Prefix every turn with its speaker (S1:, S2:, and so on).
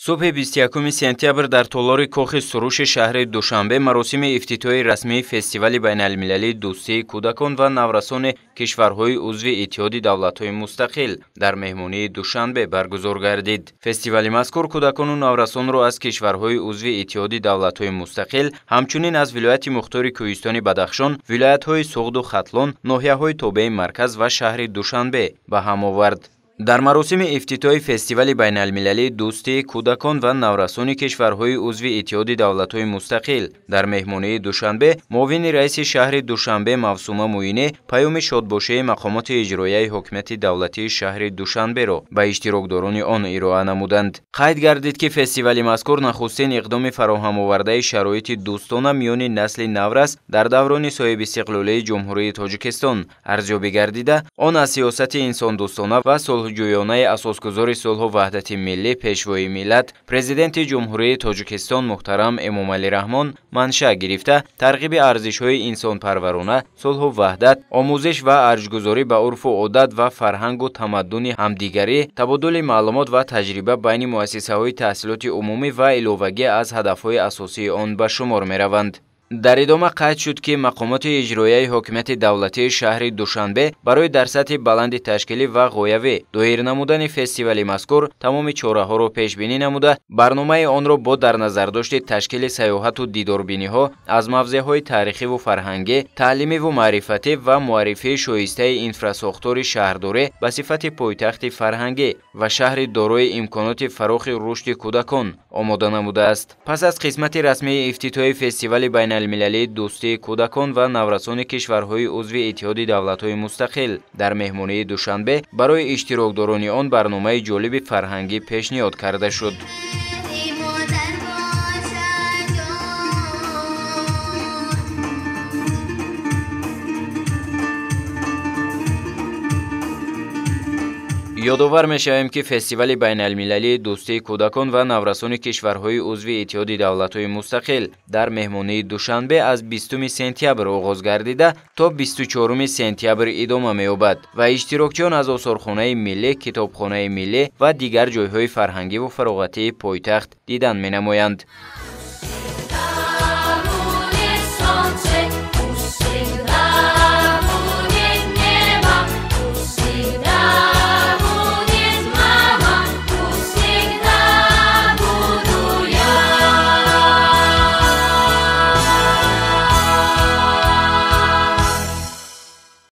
S1: صبح 21 سپتامبر در تالار کاخ سروش شهر دوشنبه مراسم افتتاحی رسمی فستیوال بین‌المللی دوستی کودکان و نورسان کشورهای عضو اتحاد دولت‌های مستقل در مهمانی دوشنبه برگزار گردید. فستیوال مذکور کودکان و نورسان را از کشورهای عضو اتحاد دولت‌های مستقل همچنین از ولایت مختار کوهستان بدخشان، ولایت‌های سوغد و ختلان، ناحیه‌های تابع مرکز و شهر دوشنبه به هم آورد. در مراسم افتتاحی فستیوال بین‌المللی دوستی کودکان و نورسان کشورهای عضو اتحاد دولت‌های مستقل در مهمانی دوشنبه، معاون رئیس شهر دوشنبه موسومه موینه پیام شادباشی مقامات اجرایی حکومت دولتی شهر دوشنبه را به اشتراکداران آن ارائه نمودند. قید گردید که فستیوال مذکور نخستین اقدام فراهم آورده شرایط دوستانه میان نسل نورس در دوران صاحب استقلالی جمهوری تاجیکستان ارزیابی گردیده، آن از سیاست انسان دوستانه و جویانه اساسگذار صلح و وحدت ملی پیشوای ملت پرزیدنت جمهوری تاجیکستان محترم امامعلی رحمان منشأ گرفته ترغیب ارزش‌های انسان پرورانه، صلح و وحدت، آموزش و ارجگذاری به عرف و عادت و فرهنگ و تمدن همدیگری، تبادل معلومات و تجربه بین مؤسسه‌های تحصیلات عمومی و علاوگی از هدف‌های اساسی آن به شمار می‌روند. در ادامه قید شد که مقامات اجرایی حکومت دولتی شهر دوشنبه برای در سطح بلند تشکیلی و غایوی دایر نمودن فستیوال مذکور تمام چاره‌ها را پیش بینی نموده، برنامه آن را با در نظر داشت تشکیل سیاحت و دیداربینی‌ها از موضع‌های تاریخی و فرهنگی، تعلیمی و معرفتی و معرفی شایسته اینفراساختور شهرداری به صفت پایتخت فرهنگی و شهر دارای امکانات فراخ رشد کودکان آماده نموده است. پس از قسمت رسمی افتتاحی فستیوال بین‌المللی دوستی کودکان و نورسان کشورهای عضو اتحاد دولت‌های مستقل در مهمانی دوشنبه برای اشتراکداران آن برنامه جالب فرهنگی پیشنهاد کرده شد. یادآور می‌شویم که فستیوال بین‌المللی دوستی کودکان و نورسان کشورهای عضو اتحاد دولت‌های مستقل در مهمانی دوشنبه از 20 سپتامبر آغاز گردیده تا 24 سپتامبر ادامه می‌یابد و اشتراکچیان از آثارخانه ملی، کتابخانه ملی و دیگر جایهای فرهنگی و فراغتی پایتخت دیدن می‌نمایند.